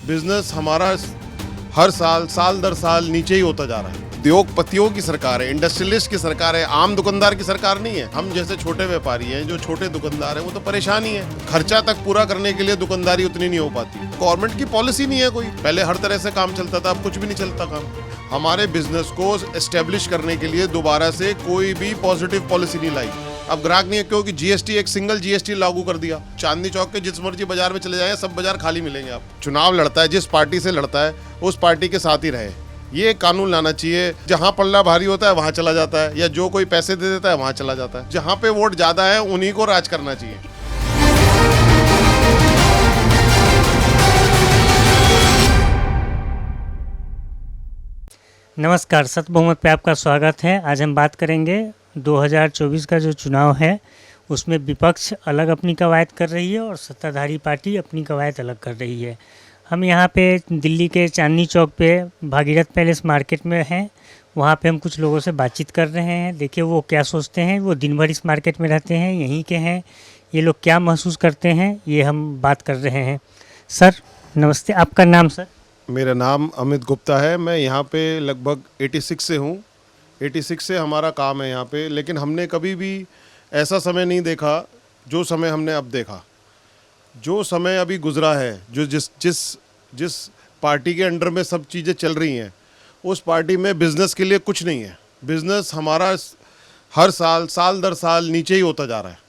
Business हमारा हर साल दर साल नीचे ही होता जा रहा है। उद्योगपतियों की सरकार है, इंडस्ट्रियलिस्ट की सरकार है, आम दुकानदार की सरकार नहीं है। हम जैसे छोटे व्यापारी हैं, जो छोटे दुकानदार हैं, वो तो परेशान ही है। खर्चा तक पूरा करने के लिए दुकानदारी उतनी नहीं हो पाती। गवर्नमेंट की पॉलिसी नहीं है कोई। पहले हर तरह से काम चलता था, अब कुछ भी नहीं चलता काम। हमारे बिजनेस को एस्टेब्लिश करने के लिए दोबारा से कोई भी पॉजिटिव पॉलिसी नहीं लाई। अब ग्राहक नहीं है क्योंकि जीएसटी, एक सिंगल जीएसटी लागू कर दिया। चांदनी चौक के जिस मर्जी बाजार में चले जाए, सब बाजार खाली मिलेंगे। आप चुनाव लड़ता है, जिस पार्टी से लड़ता है उस पार्टी के साथ ही रहे। ये कानून लाना चाहिए। जहां पल्ला भारी होता है वहां चला जाता है, या जो कोई पैसे दे देता है वहां चला जाता है। जहां पे वोट ज्यादा है उन्हीं को राज करना चाहिए। नमस्कार, सत बहुमत पे आपका स्वागत है। आज हम बात करेंगे 2024 का जो चुनाव है उसमें विपक्ष अलग अपनी कवायद कर रही है और सत्ताधारी पार्टी अपनी कवायद अलग कर रही है। हम यहाँ पे दिल्ली के चांदनी चौक पे भागीरथ पैलेस मार्केट में हैं। वहाँ पे हम कुछ लोगों से बातचीत कर रहे हैं। देखिए वो क्या सोचते हैं। वो दिन भर इस मार्केट में रहते हैं, यहीं के हैं। ये लोग क्या महसूस करते हैं ये हम बात कर रहे हैं। सर नमस्ते, आपका नाम सर? मेरा नाम अमित गुप्ता है। मैं यहाँ पे लगभग 86 से हूँ। 86 से हमारा काम है यहाँ पे। लेकिन हमने कभी भी ऐसा समय नहीं देखा जो समय हमने अब देखा। जो समय अभी गुजरा है, जो जिस पार्टी के अंडर में सब चीज़ें चल रही हैं, उस पार्टी में बिज़नेस के लिए कुछ नहीं है। बिज़नेस हमारा हर साल दर साल नीचे ही होता जा रहा है।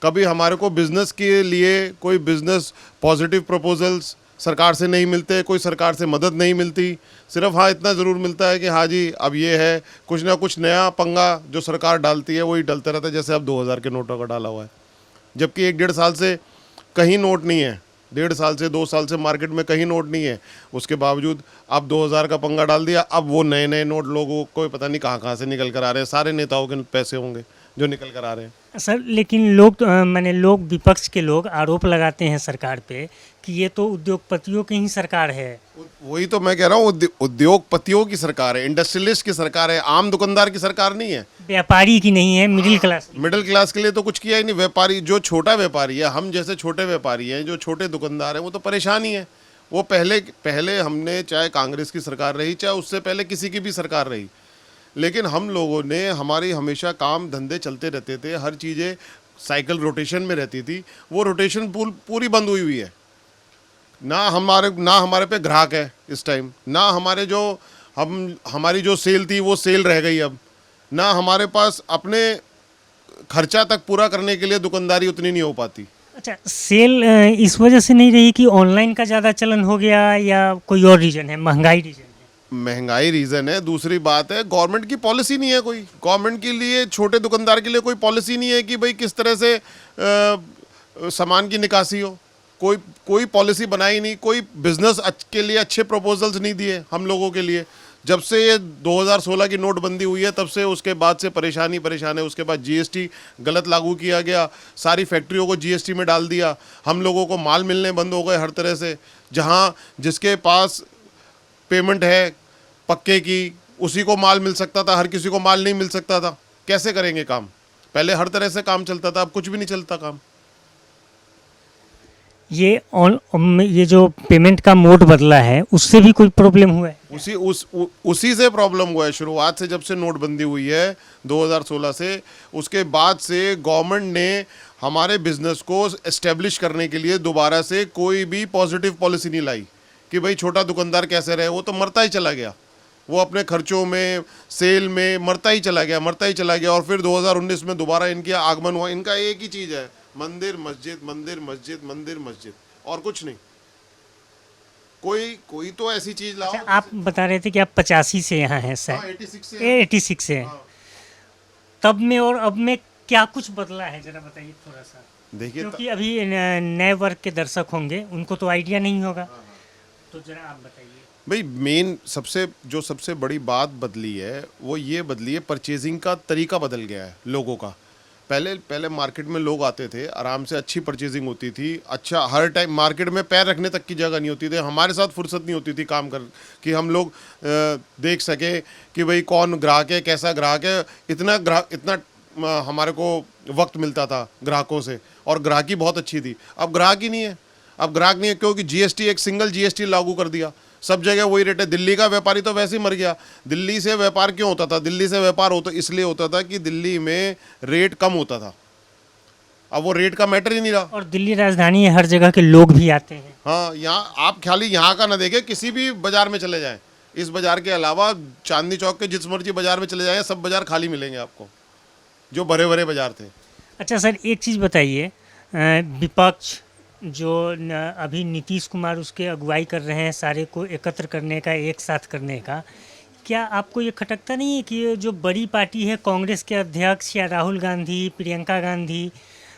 कभी हमारे को बिज़नेस के लिए कोई बिज़नेस पॉजिटिव प्रपोजल्स सरकार से नहीं मिलते, कोई सरकार से मदद नहीं मिलती। सिर्फ हाँ इतना ज़रूर मिलता है कि हाँ जी अब ये है, कुछ ना कुछ नया पंगा जो सरकार डालती है वही डलता रहता है। जैसे अब 2000 के नोटों का डाला हुआ है, जबकि 1-1.5 साल से कहीं नोट नहीं है। 1.5 साल से 2 साल से मार्केट में कहीं नोट नहीं है। उसके बावजूद अब 2000 का पंगा डाल दिया। अब वो नए नए नोट लोगों को पता नहीं कहाँ से निकल कर आ रहे हैं। सारे नेताओं के पैसे होंगे जो निकल कर आ रहे हैं। सर लेकिन लोग विपक्ष के लोग आरोप लगाते हैं सरकार पे कि ये तो उद्योगपतियों की ही सरकार है। वही तो मैं कह रहा हूँ, उद्योगपतियों की सरकार है, इंडस्ट्रियलिस्ट की सरकार है, आम दुकानदार की सरकार नहीं है। व्यापारी की नहीं है, मिडिल क्लास की। मिडिल क्लास के लिए तो कुछ किया ही नहीं। व्यापारी, जो छोटा व्यापारी है, हम जैसे छोटे व्यापारी हैं, जो छोटे दुकानदार हैं, वो तो परेशान ही है। वो पहले हमने, चाहे कांग्रेस की सरकार रही, चाहे उससे पहले किसी की भी सरकार रही, लेकिन हम लोगों ने, हमारी हमेशा काम धंधे चलते रहते थे, हर चीज़ें साइकिल रोटेशन में रहती थी। वो रोटेशन पूरी बंद हुई है। ना हमारे पे ग्राहक है इस टाइम, ना हमारी जो सेल थी वो सेल रह गई। अब ना हमारे पास अपने खर्चा तक पूरा करने के लिए दुकानदारी उतनी नहीं हो पाती। अच्छा, सेल इस वजह से नहीं रही कि ऑनलाइन का ज़्यादा चलन हो गया, या कोई और रीज़न है? महंगाई रीज़न है? महंगाई रीज़न है। दूसरी बात है, गवर्नमेंट की पॉलिसी नहीं है कोई। गवर्नमेंट के लिए, छोटे दुकानदार के लिए कोई पॉलिसी नहीं है कि भाई किस तरह से सामान की निकासी हो। कोई पॉलिसी बनाई नहीं। कोई बिजनेस के लिए अच्छे प्रपोजल्स नहीं दिए हम लोगों के लिए। जब से ये 2016 की नोटबंदी हुई है तब से, उसके बाद से परेशान है। उसके बाद जीएसटी गलत लागू किया गया, सारी फैक्ट्रियों को जीएसटी में डाल दिया। हम लोगों को माल मिलने बंद हो गए हर तरह से। जहाँ जिसके पास पेमेंट है पक्के की, उसी को माल मिल सकता था, हर किसी को माल नहीं मिल सकता था। कैसे करेंगे काम? पहले हर तरह से काम चलता था, अब कुछ भी नहीं चलता काम। ये जो पेमेंट का मोड बदला है उससे भी कोई प्रॉब्लम हुआ है? उसी से प्रॉब्लम हुआ है। शुरुआत से, जब से नोटबंदी हुई है 2016 से, उसके बाद से गवर्नमेंट ने हमारे बिजनेस को एस्टेब्लिश करने के लिए दोबारा से कोई भी पॉजिटिव पॉलिसी नहीं लाई कि भाई छोटा दुकानदार कैसे रहे। वो तो मरता ही चला गया। वो अपने खर्चों में, सेल में मरता ही चला गया। और फिर 2019 में दोबारा इनकी आगमन हुआ। इनका एक ही चीज़ है, मंदिर मस्जिद, मंदिर मस्जिद, मंदिर मस्जिद, और कुछ नहीं। कोई तो ऐसी चीज लाओ। अच्छा, आप बता रहे थे कि आप 85 से यहाँ हैं सर? 86 से हैं। तब में और अब में क्या कुछ बदला है, जरा बताइए थोड़ा सा। देखिए, क्योंकि अभी नए वर्ग के दर्शक होंगे, उनको तो आइडिया नहीं होगा। तो जरा आप बताइए भाई। मेन सबसे बड़ी बात बदली है, वो ये बदली है, परचेजिंग का तरीका बदल गया है लोगों का। पहले मार्केट में लोग आते थे, आराम से अच्छी परचेजिंग होती थी। अच्छा, हर टाइम मार्केट में पैर रखने तक की जगह नहीं होती थी। हमारे साथ फुर्सत नहीं होती थी काम कर कि हम लोग देख सके कि भाई कौन ग्राहक है, कैसा ग्राहक है। इतना हमारे को वक्त मिलता था ग्राहकों से, और ग्राहकी बहुत अच्छी थी। अब ग्राहक ही नहीं है। अब ग्राहक नहीं है, क्योंकि जीएसटी, एक सिंगल जीएसटी लागू कर दिया, सब जगह वही रेट है। दिल्ली का व्यापारी तो वैसे ही मर गया। दिल्ली से व्यापार क्यों होता था? दिल्ली से व्यापार होता इसलिए होता था कि दिल्ली में रेट कम होता था। अब वो रेट का मैटर ही नहीं रहा। और दिल्ली राजधानी है, हर जगह के लोग भी आते हैं। हाँ, यहाँ आप खाली यहाँ का ना देखें, किसी भी बाजार में चले जाएं, इस बाजार के अलावा चांदनी चौक के जिस मर्जी बाजार में चले जाएं, सब बाजार खाली मिलेंगे आपको, जो भरे भरे बाजार थे। अच्छा सर, एक चीज़ बताइए, विपक्ष जो अभी नीतीश कुमार उसके अगुवाई कर रहे हैं सारे को एकत्र करने का, एक साथ करने का, क्या आपको ये खटकता नहीं है कि ये जो बड़ी पार्टी है कांग्रेस के अध्यक्ष या राहुल गांधी, प्रियंका गांधी,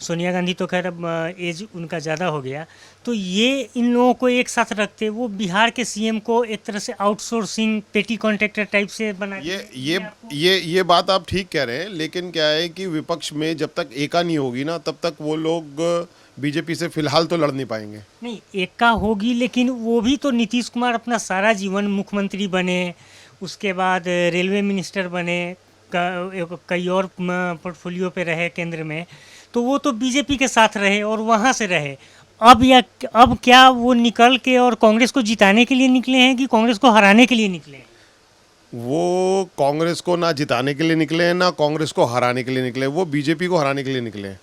सोनिया गांधी तो खैर अब एज उनका ज़्यादा हो गया, तो ये इन लोगों को एक साथ रखते, वो बिहार के सीएम को एक तरह से आउटसोर्सिंग पेटी कॉन्ट्रैक्टर टाइप से बना ये बात आप ठीक कह रहे हैं, लेकिन क्या है कि विपक्ष में जब तक एका नहीं होगी ना, तब तक वो लोग बीजेपी से फिलहाल तो लड़ नहीं पाएंगे। नहीं, एका होगी, लेकिन वो भी तो नीतीश कुमार अपना सारा जीवन मुख्यमंत्री बने, उसके बाद रेलवे मिनिस्टर बने, कई और पोर्टफोलियो पे रहे केंद्र में, तो वो तो बीजेपी के साथ रहे और वहाँ से रहे। अब क्या वो निकल के और कांग्रेस को जिताने के लिए निकले हैं कि कांग्रेस को हराने के लिए निकले हैं? वो कांग्रेस को ना जिताने के लिए निकले हैं, ना कांग्रेस को हराने के लिए निकले, वो बीजेपी को हराने के लिए निकले हैं।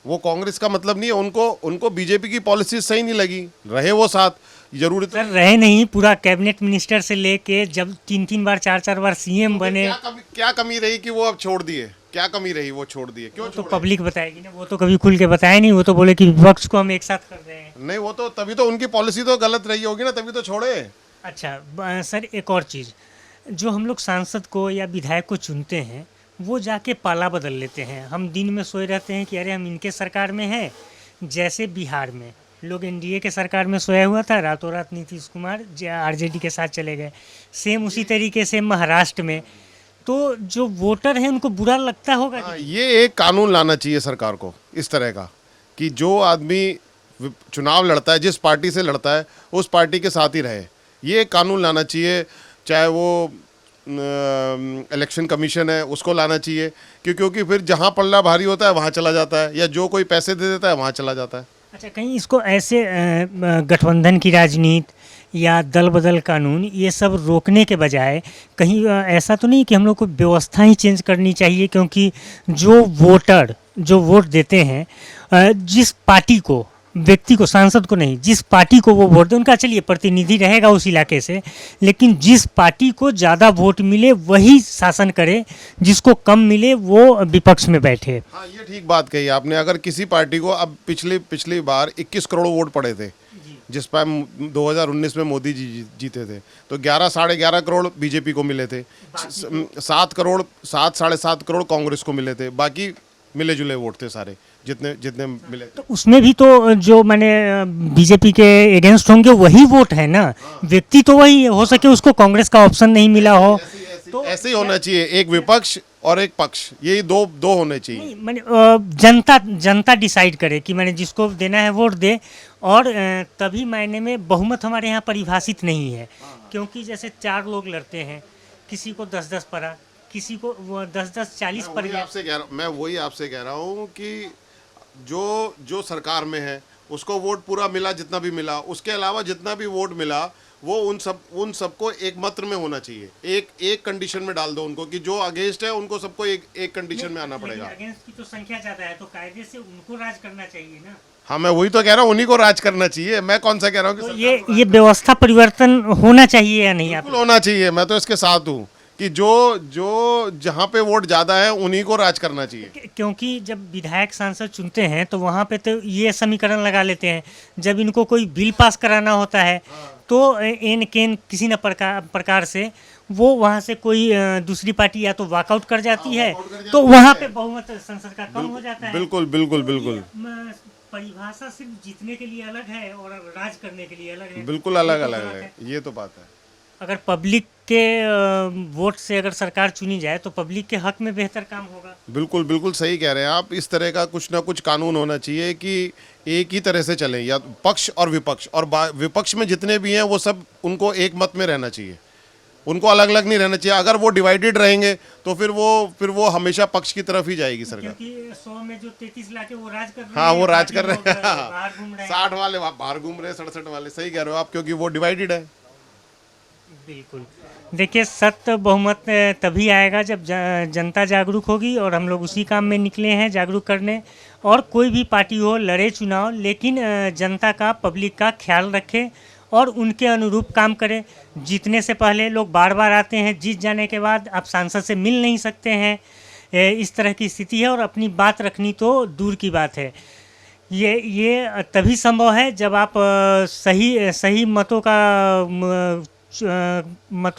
वो कांग्रेस का मतलब नहीं है, उनको बीजेपी की पॉलिसी सही नहीं लगी, रहे वो साथ। जरूरी सर रहे नहीं, पूरा कैबिनेट मिनिस्टर से लेके जब 3-3 बार 4-4 बार सीएम बने, क्या कमी रही कि वो अब छोड़ दिए? क्या कमी रही वो छोड़ दिए? क्यों? तो पब्लिक बताएगी ना, वो तो कभी खुल के बताया नहीं, वो तो बोले कि विपक्ष को हम एक साथ कर रहे हैं। नहीं, वो तो तभी तो उनकी पॉलिसी तो गलत रही होगी ना, तभी तो छोड़े। अच्छा सर, एक और चीज़, जो हम लोग सांसद को या विधायक को चुनते हैं, वो जाके पाला बदल लेते हैं। हम दिन में सोए रहते हैं कि अरे हम इनके सरकार में हैं, जैसे बिहार में लोग एनडीए के सरकार में सोया हुआ था, रातों रात नीतीश कुमार आरजेडी के साथ चले गए। सेम उसी तरीके से महाराष्ट्र में, तो जो वोटर हैं उनको बुरा लगता होगा। ये एक कानून लाना चाहिए सरकार को इस तरह का, कि जो आदमी चुनाव लड़ता है, जिस पार्टी से लड़ता है, उस पार्टी के साथ ही रहे। ये एक कानून लाना चाहिए, चाहे वो इलेक्शन कमीशन है उसको लाना चाहिए, क्योंकि फिर जहाँ पल्ला भारी होता है वहाँ चला जाता है, या जो कोई पैसे दे देता है वहाँ चला जाता है। अच्छा, कहीं इसको ऐसे गठबंधन की राजनीति या दल बदल कानून ये सब रोकने के बजाय कहीं ऐसा तो नहीं कि हम लोग को व्यवस्था ही चेंज करनी चाहिए? क्योंकि जो वोटर जो वोट देते हैं, जिस पार्टी को, व्यक्ति को, सांसद को नहीं, जिस पार्टी को वो वोट दे, उनका चलिए प्रतिनिधि रहेगा उस इलाके से, लेकिन जिस पार्टी को ज़्यादा वोट मिले वही शासन करे, जिसको कम मिले वो विपक्ष में बैठे। हाँ, ये ठीक बात कही आपने। अगर किसी पार्टी को, अब पिछली बार 21 करोड़ वोट पड़े थे, जिस पर 2019 में मोदी जी जीते थे, तो 11-11.5 करोड़ बीजेपी को मिले थे, 7-7.5 करोड़ कांग्रेस को मिले थे, बाकी मिले जुले वोट थे सारे जितने मिले। तो उसमें भी तो जो मैंने बीजेपी के अगेंस्ट होंगे वही वोट है ना, व्यक्ति तो वही हो सके उसको कांग्रेस का ऑप्शन नहीं मिला हो, तो ऐसे ही होना चाहिए, एक विपक्ष और एक पक्ष, यही दो होने चाहिए। मैंने जनता डिसाइड करे कि मैंने जिसको देना है वोट दे, और तभी मायने में बहुमत हमारे यहाँ परिभाषित नहीं है, क्योंकि जैसे 4 लोग लड़ते हैं, किसी को 10-10 पड़ा, किसी को 10-10-40 पड़ गया। मैं वही आपसे कह रहा हूँ कि जो सरकार में है उसको वोट पूरा मिला, जितना भी मिला, उसके अलावा जितना भी वोट मिला वो उन सबको एक मात्र में होना चाहिए। एक कंडीशन में डाल दो उनको, कि जो अगेंस्ट है उनको सबको एक कंडीशन में आना पड़ेगा। अगेंस्ट की तो संख्या ज्यादा है, तो कायदे से उनको राज करना चाहिए ना। हाँ, मैं वही तो कह रहा हूँ, उन्हीं को राज करना चाहिए। मैं कौन सा कह रहा हूँ कि तो ये व्यवस्था परिवर्तन होना चाहिए या नहीं? बिल्कुल होना चाहिए, मैं तो इसके साथ हूँ कि जो जहाँ पे वोट ज़्यादा है उन्हीं को राज करना चाहिए। क्योंकि जब विधायक सांसद चुनते हैं तो वहाँ पे तो ये समीकरण लगा लेते हैं, जब इनको कोई बिल पास कराना होता है तो एन केन किसी न प्रकार से वो वहाँ से कोई दूसरी पार्टी या तो वॉकआउट कर जाती है, तो वहाँ पे बहुमत संसद का कम हो जाता है। बिल्कुल बिल्कुल बिल्कुल। परिभाषा सिर्फ जीतने के लिए अलग है और राज करने के लिए अलग है। बिल्कुल अलग अलग है, ये तो बात है। अगर पब्लिक के वोट से अगर सरकार चुनी जाए तो पब्लिक के हक में बेहतर काम होगा। बिल्कुल बिल्कुल सही कह रहे हैं आप। इस तरह का कुछ ना कुछ कानून होना चाहिए कि एक ही तरह से चले, या पक्ष और विपक्ष, और विपक्ष में जितने भी हैं वो सब उनको एक मत में रहना चाहिए। उनको अलग अलग नहीं रहना चाहिए। अगर वो डिवाइडेड रहेंगे तो फिर वो हमेशा पक्ष की तरफ ही जाएगी सरकार। क्योंकि 100 में जो 33 लाके वो राज कर रहे हाँ, हैं, वो राज बाकी कर रहे लोग हैं। बाहर घूम रहे हैं। 60 वाले वहाँ बाहर घूम रहे हैं, 67 वाले, सही कह रहे हो आप, क्योंकि वो डिवाइडेड है। बिल्कुल। देखिए, सत्य बहुमत तभी आएगा जब जनता जागरूक होगी, और हम लोग उसी काम में निकले हैं, जागरूक करने। और कोई भी पार्टी हो, लड़े चुनाव, लेकिन जनता का, पब्लिक का ख्याल रखे और उनके अनुरूप काम करे। जीतने से पहले लोग बार बार आते हैं, जीत जाने के बाद आप सांसद से मिल नहीं सकते हैं, इस तरह की स्थिति है। और अपनी बात रखनी तो दूर की बात है। ये तभी संभव है जब आप सही मतों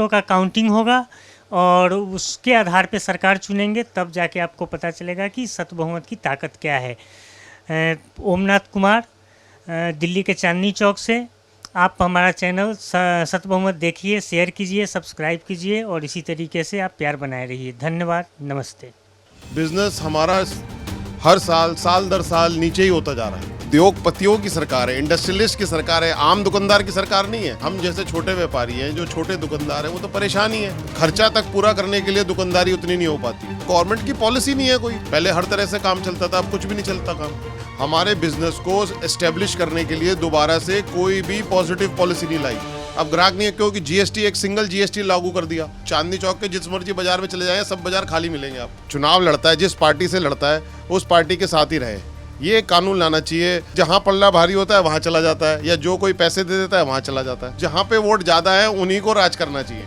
का काउंटिंग होगा और उसके आधार पे सरकार चुनेंगे, तब जाके आपको पता चलेगा कि सत्य बहुमत की ताकत क्या है। ओमनाथ कुमार, दिल्ली के चांदनी चौक से। आप हमारा चैनल सत्य बहुमत देखिए, शेयर कीजिए, सब्सक्राइब कीजिए और इसी तरीके से आप प्यार बनाए रहिए। धन्यवाद, नमस्ते। बिजनेस हमारा हर साल दर साल नीचे ही होता जा रहा है। उद्योगपतियों की सरकार है, इंडस्ट्रियलिस्ट की सरकार है, आम दुकानदार की सरकार नहीं है। हम जैसे छोटे व्यापारी हैं, जो छोटे दुकानदार हैं, वो तो परेशान ही है। खर्चा तक पूरा करने के लिए दुकानदारी उतनी नहीं हो पाती। गवर्नमेंट की पॉलिसी नहीं है कोई। पहले हर तरह से काम चलता था, अब कुछ भी नहीं चलता काम। हमारे बिजनेस को एस्टेब्लिश करने के लिए दोबारा से कोई भी पॉजिटिव पॉलिसी नहीं लाई। अब ग्राहक नहीं है, क्योंकि जीएसटी, एक सिंगल जीएसटी लागू कर दिया। चांदनी चौक के जिस मर्जी बाजार में चले जाएं, सब बाजार खाली मिलेंगे। आप चुनाव लड़ता है, जिस पार्टी से लड़ता है उस पार्टी के साथ ही रहे। ये कानून लाना चाहिए। जहां पल्ला भारी होता है वहां चला जाता है, या जो कोई पैसे दे देता है वहां चला जाता है। जहां पे वोट ज्यादा है उन्हीं को राज करना चाहिए।